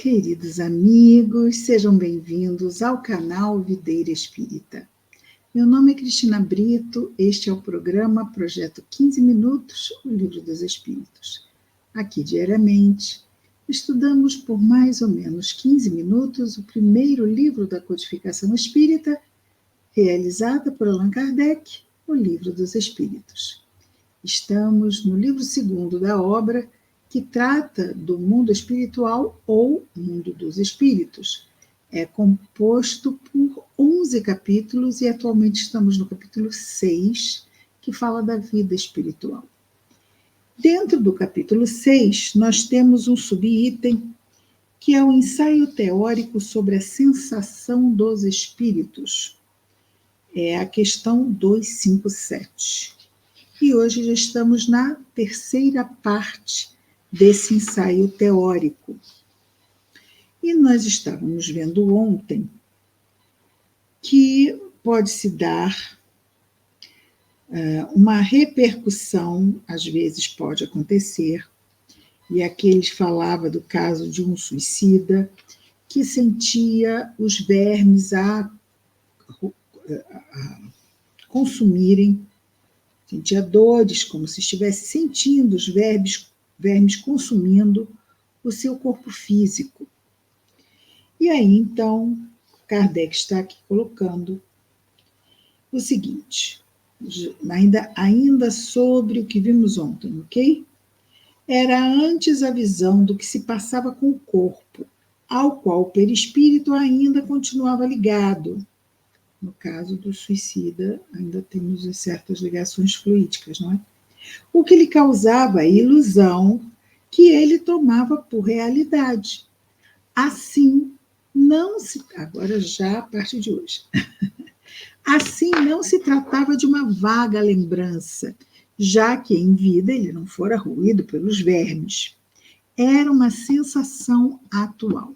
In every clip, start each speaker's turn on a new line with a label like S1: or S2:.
S1: Queridos amigos, sejam bem-vindos ao canal Videira Espírita. Meu nome é Cristina Brito, este é o programa Projeto 15 Minutos, o Livro dos Espíritos. Aqui, diariamente, estudamos por mais ou menos 15 minutos o primeiro livro da codificação espírita, realizada por Allan Kardec, o Livro dos Espíritos. Estamos no livro segundo da obra, que trata do mundo espiritual ou mundo dos espíritos. É composto por 11 capítulos e atualmente estamos no capítulo 6, que fala da vida espiritual. Dentro do capítulo 6, nós temos um subitem, que é o ensaio teórico sobre a sensação dos espíritos. É a questão 257. E hoje já estamos na terceira parte desse ensaio teórico. E nós estávamos vendo ontem que pode-se dar uma repercussão, às vezes pode acontecer, e aqui eles falavam do caso de um suicida que sentia os vermes a consumirem, sentia dores, como se estivesse sentindo os vermes consumindo o seu corpo físico. E aí, então, Kardec está aqui colocando o seguinte, ainda sobre o que vimos ontem, ok? Era antes a visão do que se passava com o corpo, ao qual o perispírito ainda continuava ligado. No caso do suicida, ainda temos certas ligações fluídicas, não é? O que lhe causava a ilusão que ele tomava por realidade. Assim, agora já a parte de hoje. Assim, não se tratava de uma vaga lembrança, já que em vida ele não fora roído pelos vermes. Era uma sensação atual.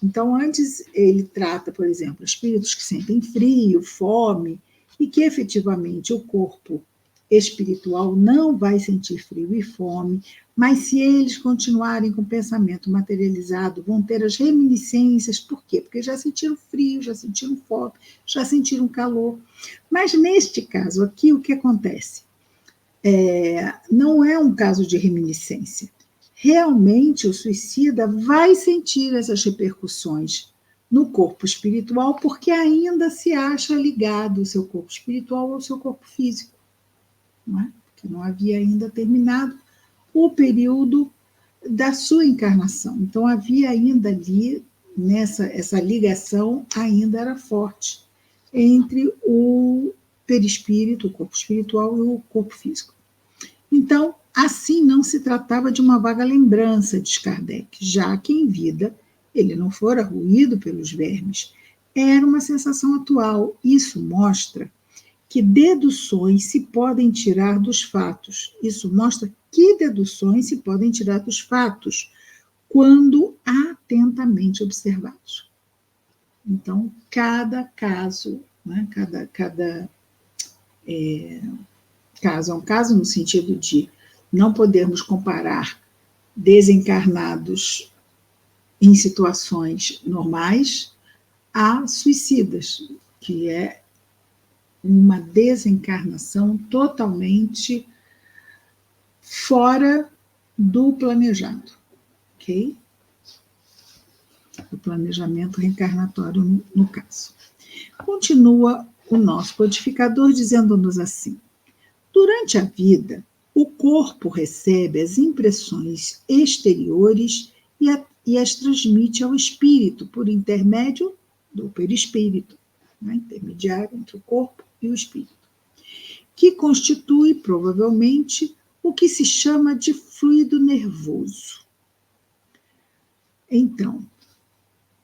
S1: Então, antes ele trata, por exemplo, espíritos que sentem frio, fome, e que efetivamente o corpo espiritual não vai sentir frio e fome, mas se eles continuarem com o pensamento materializado, vão ter as reminiscências. Por quê? Porque já sentiram frio, já sentiram fome, já sentiram calor. Mas neste caso aqui, o que acontece? Não é um caso de reminiscência. Realmente o suicida vai sentir essas repercussões no corpo espiritual porque ainda se acha ligado o seu corpo espiritual ao seu corpo físico, não é? Porque não havia ainda terminado o período da sua encarnação. Então havia ainda ali, essa ligação ainda era forte entre o perispírito, o corpo espiritual e o corpo físico. Então, assim não se tratava de uma vaga lembrança, diz Kardec, já que em vida ele não fora roído pelos vermes. Era uma sensação atual. Isso mostra que deduções se podem tirar dos fatos. Isso mostra que deduções se podem tirar dos fatos quando atentamente observados. Então, cada caso, né, cada caso é um caso no sentido de não podermos comparar desencarnados em situações normais a suicidas, que é uma desencarnação totalmente fora do planejado, ok? O planejamento reencarnatório, no caso. Continua o nosso codificador dizendo-nos assim: durante a vida, o corpo recebe as impressões exteriores e as transmite ao espírito por intermédio do perispírito, né, intermediário entre o corpo e o espírito, que constitui provavelmente o que se chama de fluido nervoso. Então,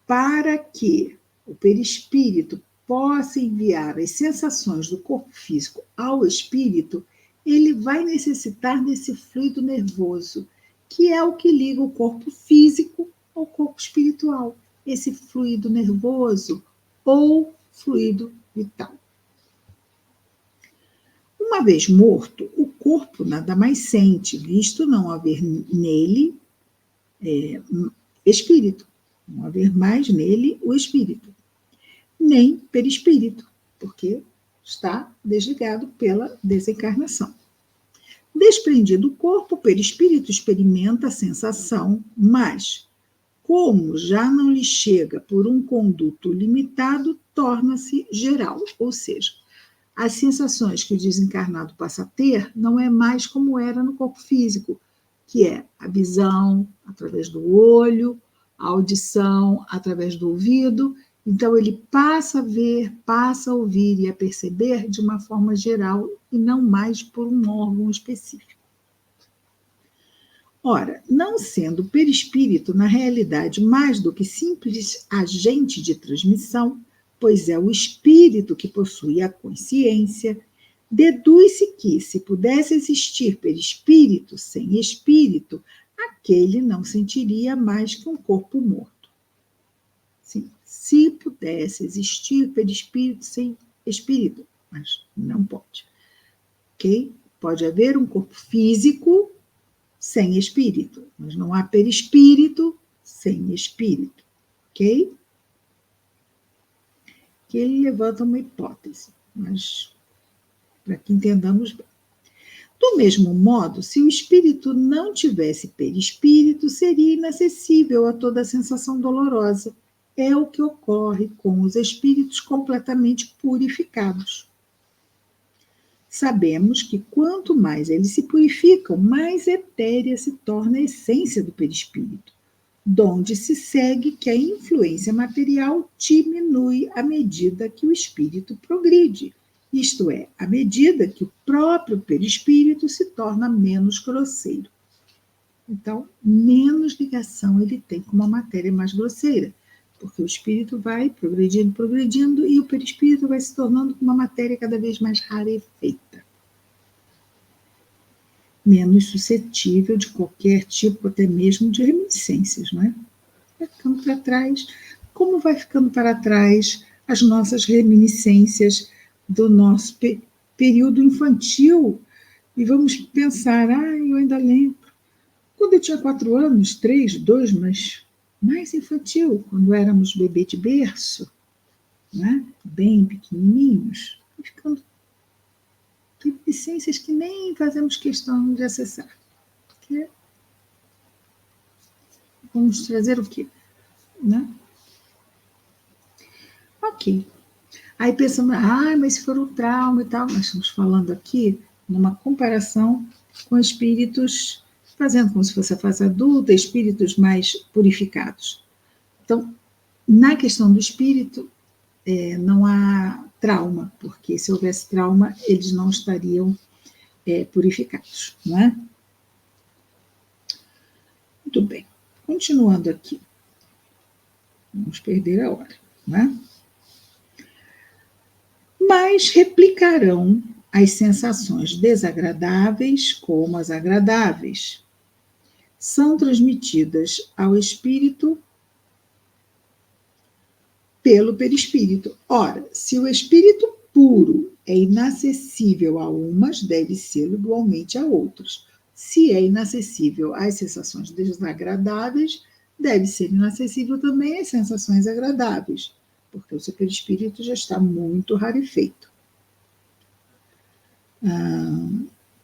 S1: para que o perispírito possa enviar as sensações do corpo físico ao espírito, ele vai necessitar desse fluido nervoso, que é o que liga o corpo físico ao corpo espiritual, esse fluido nervoso ou fluido vital. Uma vez morto, o corpo nada mais sente, visto não haver nele espírito. não haver mais nele o espírito, nem perispírito, porque está desligado pela desencarnação. Desprendido o corpo, o perispírito experimenta a sensação, mas, como já não lhe chega por um conduto limitado, torna-se geral, ou seja, as sensações que o desencarnado passa a ter não é mais como era no corpo físico, que é a visão através do olho, a audição através do ouvido. Então, ele passa a ver, passa a ouvir e a perceber de uma forma geral e não mais por um órgão específico. Ora, não sendo o perispírito, na realidade, mais do que simples agente de transmissão, pois é o espírito que possui a consciência, deduz-se que, se pudesse existir perispírito sem espírito, aquele não sentiria mais que um corpo morto. Sim, se pudesse existir perispírito sem espírito, mas não pode. Ok? Pode haver um corpo físico sem espírito, mas não há perispírito sem espírito, ok? Que ele levanta uma hipótese, mas para que entendamos bem. Do mesmo modo, se o espírito não tivesse perispírito, seria inacessível a toda sensação dolorosa. É o que ocorre com os espíritos completamente purificados. Sabemos que quanto mais eles se purificam, mais etérea se torna a essência do perispírito, donde se segue que a influência material diminui à medida que o espírito progride, isto é, à medida que o próprio perispírito se torna menos grosseiro. Então, menos ligação ele tem com uma matéria mais grosseira, porque o espírito vai progredindo, e o perispírito vai se tornando uma matéria cada vez mais rarefeita, menos suscetível de qualquer tipo, até mesmo de reminiscências, não é? Vai ficando para trás. Como vai ficando para trás as nossas reminiscências do nosso período infantil? E vamos pensar, eu ainda lembro, quando eu tinha 4 anos, 3, 2, mas mais infantil, quando éramos bebê de berço, né? Bem pequenininhos, e ficando reminiscências que nem fazemos questão de acessar. Porque vamos trazer o quê? Né? Ok. Aí pensamos, mas se for um trauma e tal, nós estamos falando aqui numa comparação com espíritos, fazendo como se fosse a fase adulta, espíritos mais purificados. Então, na questão do espírito, não há trauma, porque se houvesse trauma, eles não estariam purificados, não é? Muito bem. Continuando aqui. Vamos perder a hora, não é? Mas replicarão as sensações desagradáveis como as agradáveis. São transmitidas ao espírito pelo perispírito. Ora, se o espírito puro é inacessível a umas, deve ser igualmente a outras. Se é inacessível às sensações desagradáveis, deve ser inacessível também às sensações agradáveis, porque o seu perispírito já está muito rarefeito.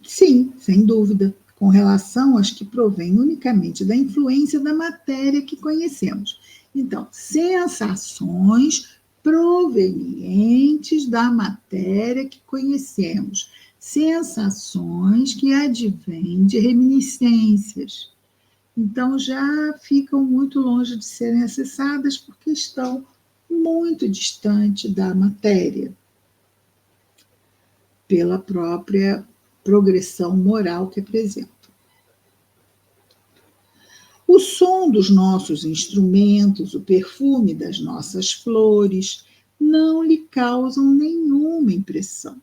S1: Sim, sem dúvida, com relação às que provêm unicamente da influência da matéria que conhecemos. Então, sensações provenientes da matéria que conhecemos, sensações que advêm de reminiscências. Então, já ficam muito longe de serem acessadas porque estão muito distante da matéria, pela própria progressão moral que apresentam. O som dos nossos instrumentos, o perfume das nossas flores, não lhe causam nenhuma impressão.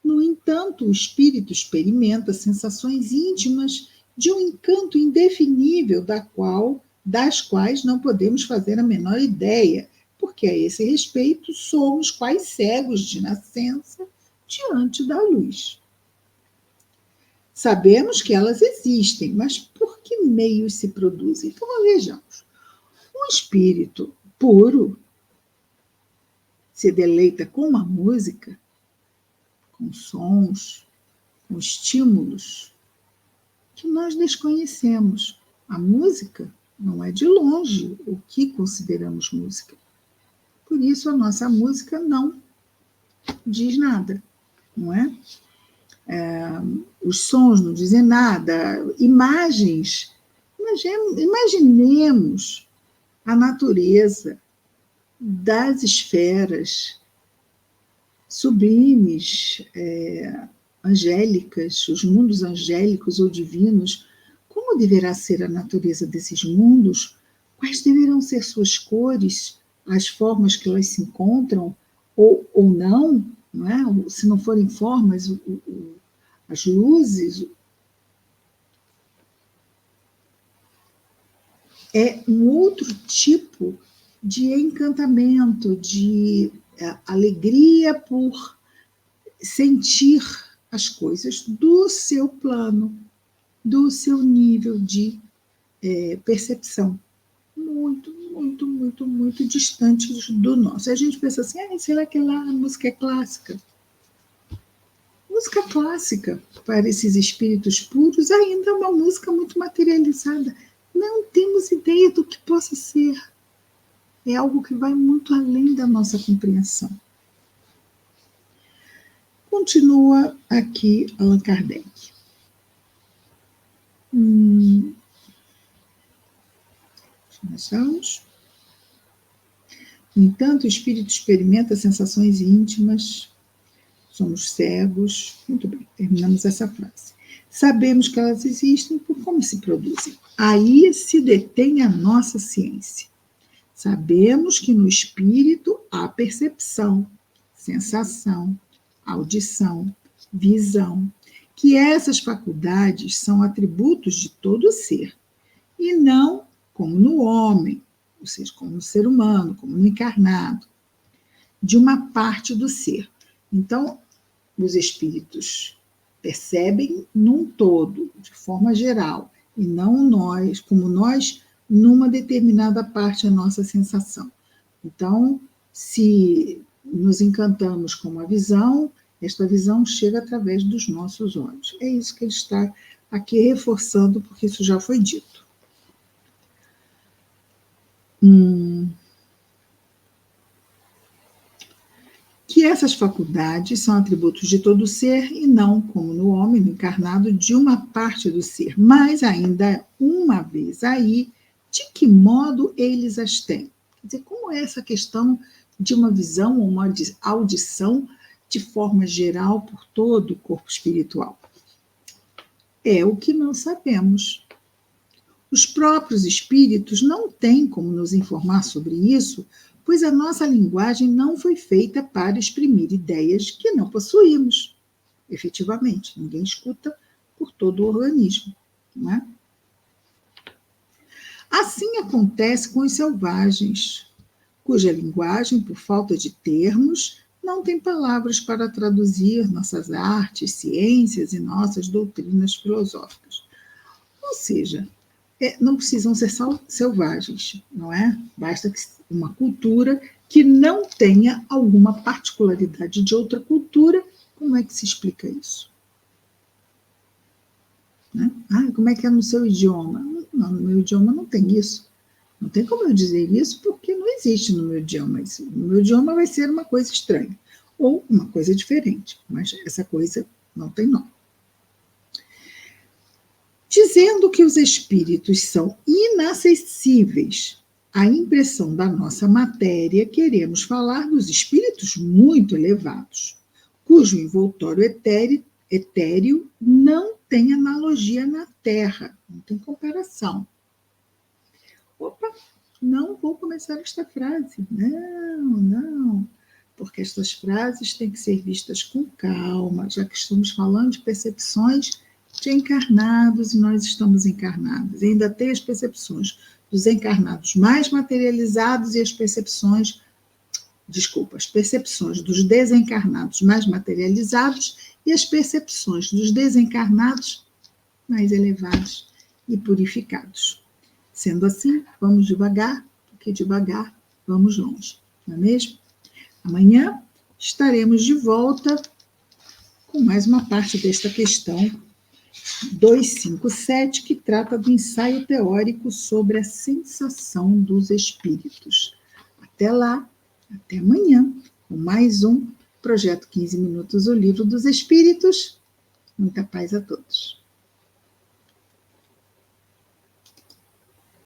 S1: No entanto, o espírito experimenta sensações íntimas de um encanto indefinível das quais não podemos fazer a menor ideia, porque a esse respeito somos quais cegos de nascença diante da luz. Sabemos que elas existem, mas por que meios se produzem? Então, vejamos. espírito puro se deleita com uma música, com sons, com estímulos que nós desconhecemos. A música não é de longe o que consideramos música. Por isso, a nossa música não diz nada, não é? Os sons não dizem nada, imagens. Imaginemos a natureza das esferas sublimes, angélicas, os mundos angélicos ou divinos. Como deverá ser a natureza desses mundos? Quais deverão ser suas cores, as formas que elas se encontram, ou não, não é? Se não forem formas, as luzes. É um outro tipo de encantamento, de alegria por sentir as coisas do seu plano, do seu nível de percepção. Muito, muito, muito, muito distante do nosso. A gente pensa assim, será que lá a música é clássica? Música clássica, para esses espíritos puros, ainda é uma música muito materializada. Não temos ideia do que possa ser. É algo que vai muito além da nossa compreensão. Continua aqui Allan Kardec. Nós vamos. No entanto, o espírito experimenta sensações íntimas, somos cegos. Muito bem, terminamos essa frase. Sabemos que elas existem por como se produzem. Aí se detém a nossa ciência. Sabemos que no espírito há percepção, sensação, audição, visão, que essas faculdades são atributos de todo ser, e não como no homem, ou seja, como no ser humano, como no encarnado, de uma parte do ser. Então, os espíritos percebem num todo, de forma geral, e não nós, como nós, numa determinada parte da nossa sensação. Então, se nos encantamos com uma visão, esta visão chega através dos nossos olhos. É isso que ele está aqui reforçando, porque isso já foi dito. Que essas faculdades são atributos de todo ser e não, como no homem, no encarnado, de uma parte do ser. Mas ainda uma vez aí, de que modo eles as têm? Quer dizer, como é essa questão de uma visão ou uma audição de forma geral por todo o corpo espiritual? É o que não sabemos. Os próprios espíritos não têm como nos informar sobre isso, pois a nossa linguagem não foi feita para exprimir ideias que não possuímos. Efetivamente, ninguém escuta por todo o organismo, não é? Assim acontece com os selvagens, cuja linguagem, por falta de termos, não tem palavras para traduzir nossas artes, ciências e nossas doutrinas filosóficas. Ou seja, não precisam ser selvagens, não é? Basta uma cultura que não tenha alguma particularidade de outra cultura. Como é que se explica isso? Né? Como é que é no seu idioma? Não, no meu idioma não tem isso. Não tem como eu dizer isso porque não existe no meu idioma. No meu idioma vai ser uma coisa estranha ou uma coisa diferente, mas essa coisa não tem nome. Dizendo que os espíritos são inacessíveis à impressão da nossa matéria, queremos falar dos espíritos muito elevados, cujo envoltório etéreo não tem analogia na Terra, não tem comparação. Opa, não vou começar esta frase. Não, porque estas frases têm que ser vistas com calma, já que estamos falando de percepções de encarnados e nós estamos encarnados. E ainda tem as percepções dos encarnados mais materializados e as percepções dos desencarnados mais materializados e as percepções dos desencarnados mais elevados e purificados. Sendo assim, vamos devagar, porque que devagar vamos longe, não é mesmo? Amanhã estaremos de volta com mais uma parte desta questão 257, que trata do ensaio teórico sobre a sensação dos espíritos. Até lá, até amanhã, com mais um Projeto 15 Minutos, o Livro dos Espíritos. Muita paz a todos.